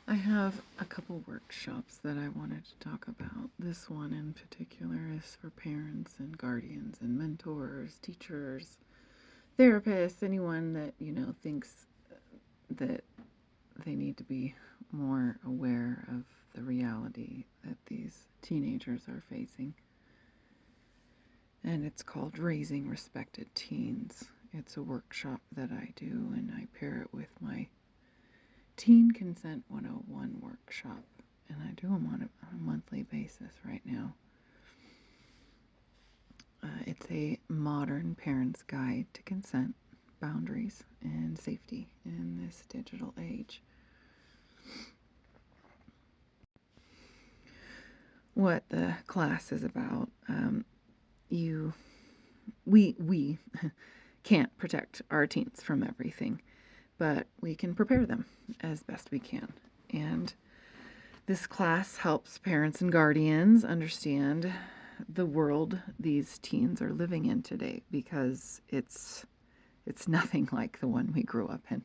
I have a couple workshops that I wanted to talk about. This one in particular is for parents and guardians and mentors, teachers, therapists, anyone that, thinks that they need to be more aware of the reality that these teenagers are facing. And it's called Raising Respected Teens. It's a workshop that I do, and I pair it with my Teen Consent 101 workshop, and I do them on a monthly basis right now. It's a modern parent's guide to consent, boundaries, and safety in this digital age. What the class is about, we can't protect our teens from everything, but we can prepare them as best we can. And this class helps parents and guardians understand the world these teens are living in today, because it's nothing like the one we grew up in.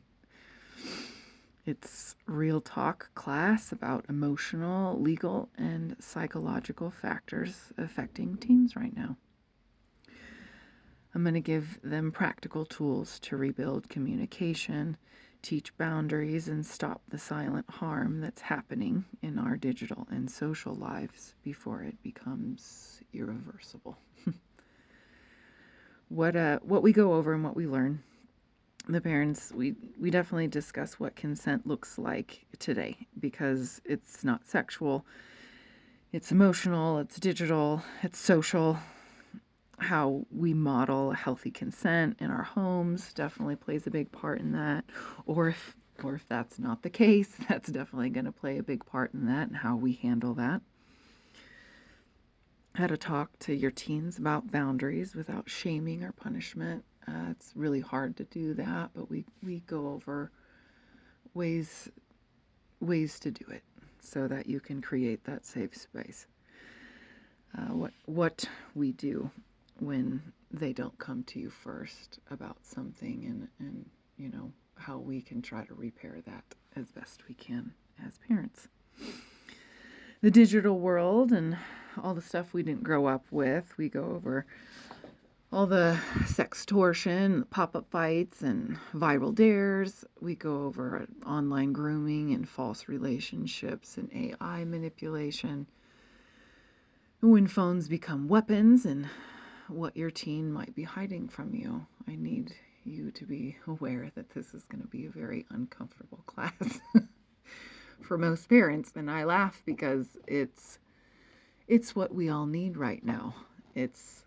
It's real talk class about emotional, legal, and psychological factors affecting teens right now. I'm going to give them practical tools to rebuild communication, teach boundaries, and stop the silent harm that's happening in our digital and social lives before it becomes irreversible. What we go over and what we learn, the parents, we definitely discuss what consent looks like today, because it's not sexual, it's emotional, it's digital, it's social. How we model healthy consent in our homes definitely plays a big part in that. Or if that's not the case, that's definitely going to play a big part in that, and how we handle that. How to talk to your teens about boundaries without shaming or punishment. It's really hard to do that, but we go over ways to do it so that you can create that safe space. What we do when they don't come to you first about something, and how we can try to repair that as best we can as parents. The digital world and all the stuff we didn't grow up with, we go over all the sextortion, pop-up fights, and viral dares. We go over online grooming and false relationships and AI manipulation. When phones become weapons, and what your teen might be hiding from you. I need you to be aware that this is going to be a very uncomfortable class for most parents, and I laugh because it's what we all need right now. It's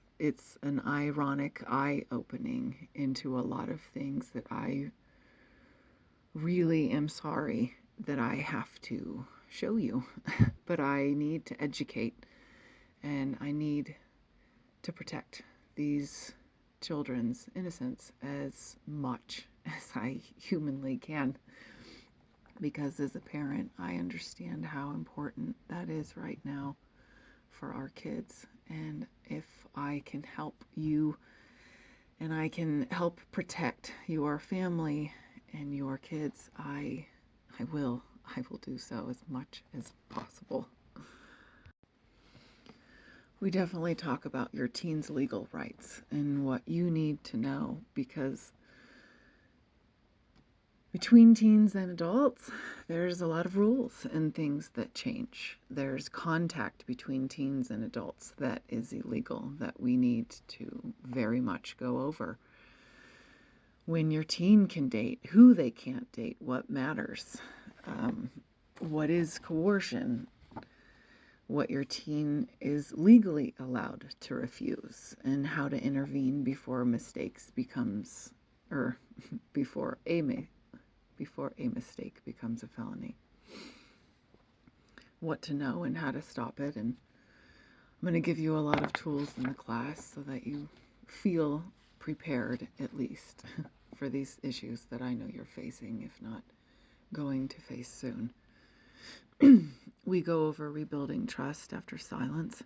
an ironic eye-opening into a lot of things that I really am sorry that I have to show you, but I need to educate, and I need to protect these children's innocence as much as I humanly can, because as a parent, I understand how important that is right now for our kids. And if I can help you, and I can help protect your family and your kids, I will do so as much as possible. We definitely talk about your teen's legal rights and what you need to know, because between teens and adults, there's a lot of rules and things that change. There's contact between teens and adults that is illegal, that we need to very much go over. When your teen can date, who they can't date, what matters, what is coercion, what your teen is legally allowed to refuse, and how to intervene before mistakes becomes, or before a mistake becomes a felony. What to know and how to stop it. And I'm going to give you a lot of tools in the class so that you feel prepared, at least, for these issues that I know you're facing, if not going to face soon. We go over rebuilding trust after silence,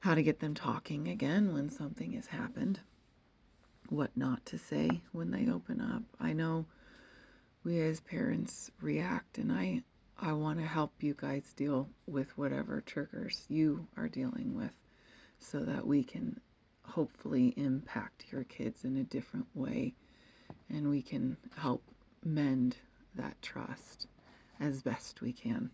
how to get them talking again when something has happened, what not to say when they open up. I know we as parents react, and I I want to help you guys deal with whatever triggers you are dealing with so that we can hopefully impact your kids in a different way and we can help mend that trust as best we can.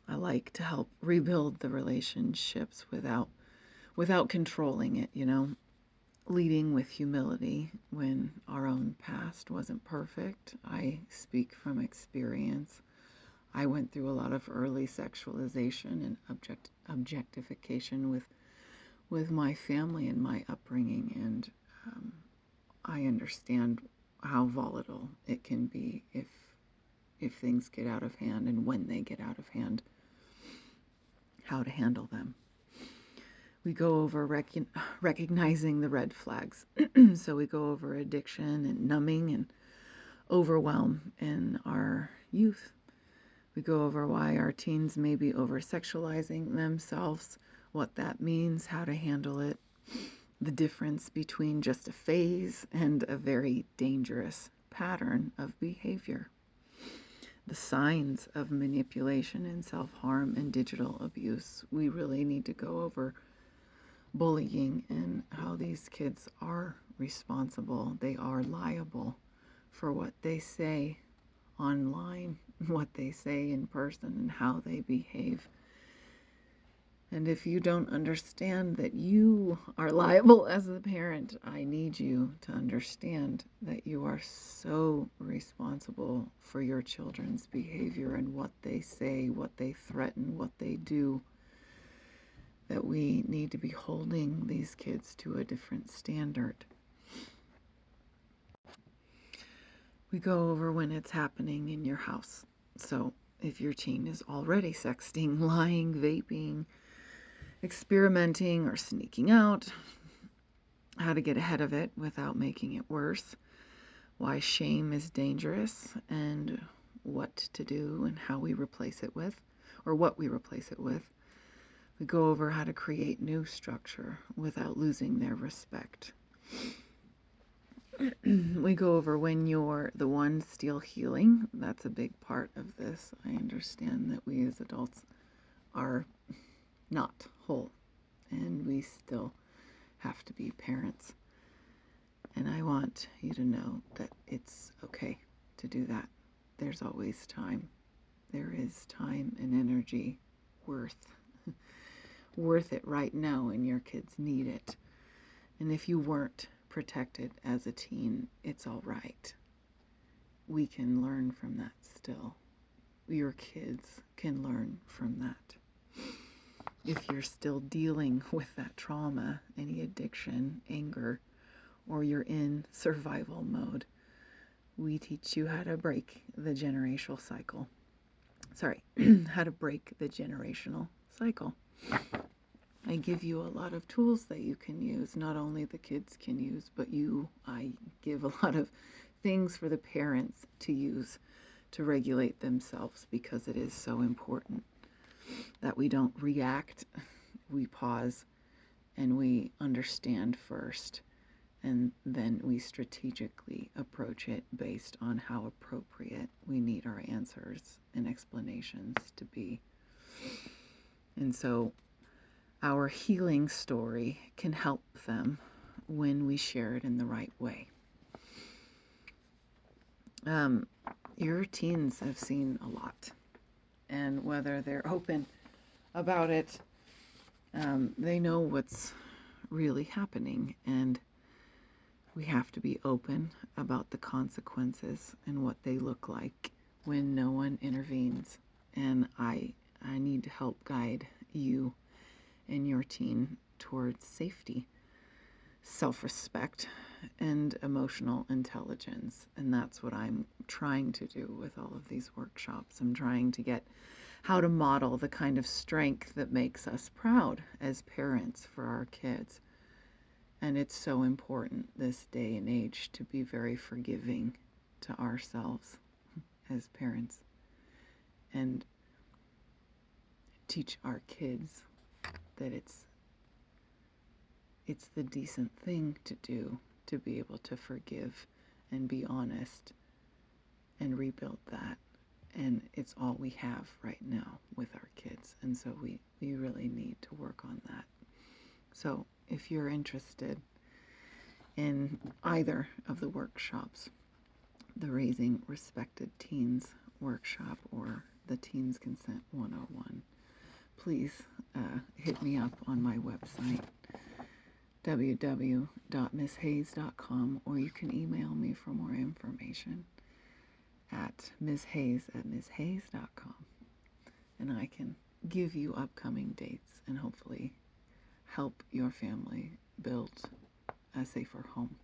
I like to help rebuild the relationships without controlling it, leading with humility when our own past wasn't perfect. I speak from experience. I went through a lot of early sexualization and objectification with my family and my upbringing, and I understand how volatile it can be if things get out of hand, and when they get out of hand, how to handle them. We go over recognizing the red flags. So we go over addiction and numbing and overwhelm in our youth. We go over why our teens may be over-sexualizing themselves, what that means, how to handle it, the difference between just a phase and a very dangerous pattern of behavior, the signs of manipulation and self-harm and digital abuse. We really need to go over bullying and how these kids are responsible. They are liable for what they say online, what they say in person, and how they behave. And if you don't understand that you are liable as a parent, I need you to understand that you are so responsible for your children's behavior and what they say, what they threaten, what they do, that we need to be holding these kids to a different standard. We go over when it's happening in your house. So if your teen is already sexting, lying, vaping, experimenting, or sneaking out, how to get ahead of it without making it worse, why shame is dangerous, and what to do and how we replace it with, or what we replace it with. We go over how to create new structure without losing their respect. We go over when you're the one still healing. That's a big part of this. I understand that we as adults are not whole, and we still have to be parents. And I want you to know that it's okay to do that. There's always time. There is time and energy worth it right now, and your kids need it. And if you weren't protected as a teen, it's all right. We can learn from that still. Your kids can learn from that. If you're still dealing with that trauma, any addiction, anger, or you're in survival mode, we teach you how to break the generational cycle. How to break the generational cycle. I give you a lot of tools that you can use. Not only the kids can use, but I give a lot of things for the parents to use to regulate themselves, because it is so important that we don't react, we pause, and we understand first, and then we strategically approach it based on how appropriate we need our answers and explanations to be. And so our healing story can help them when we share it in the right way. Your teens have seen a lot, and whether they're open about it, they know what's really happening, and we have to be open about the consequences and what they look like when no one intervenes. And I need to help guide you and your teen towards safety, self-respect, and emotional intelligence. And that's what I'm trying to do with all of these workshops. I'm trying to get how to model the kind of strength that makes us proud as parents for our kids. And it's so important this day and age to be very forgiving to ourselves as parents and teach our kids that it's the decent thing to do, to be able to forgive and be honest and rebuild that and it's all we have right now with our kids. And so we really need to work on that. So if you're interested in either of the workshops, the Raising Respected Teens workshop or the Teens Consent 101, please hit me up on my website, www.misshaze.com, or you can email me for more information at misshaze@misshaze.com, and I can give you upcoming dates and hopefully help your family build a safer home.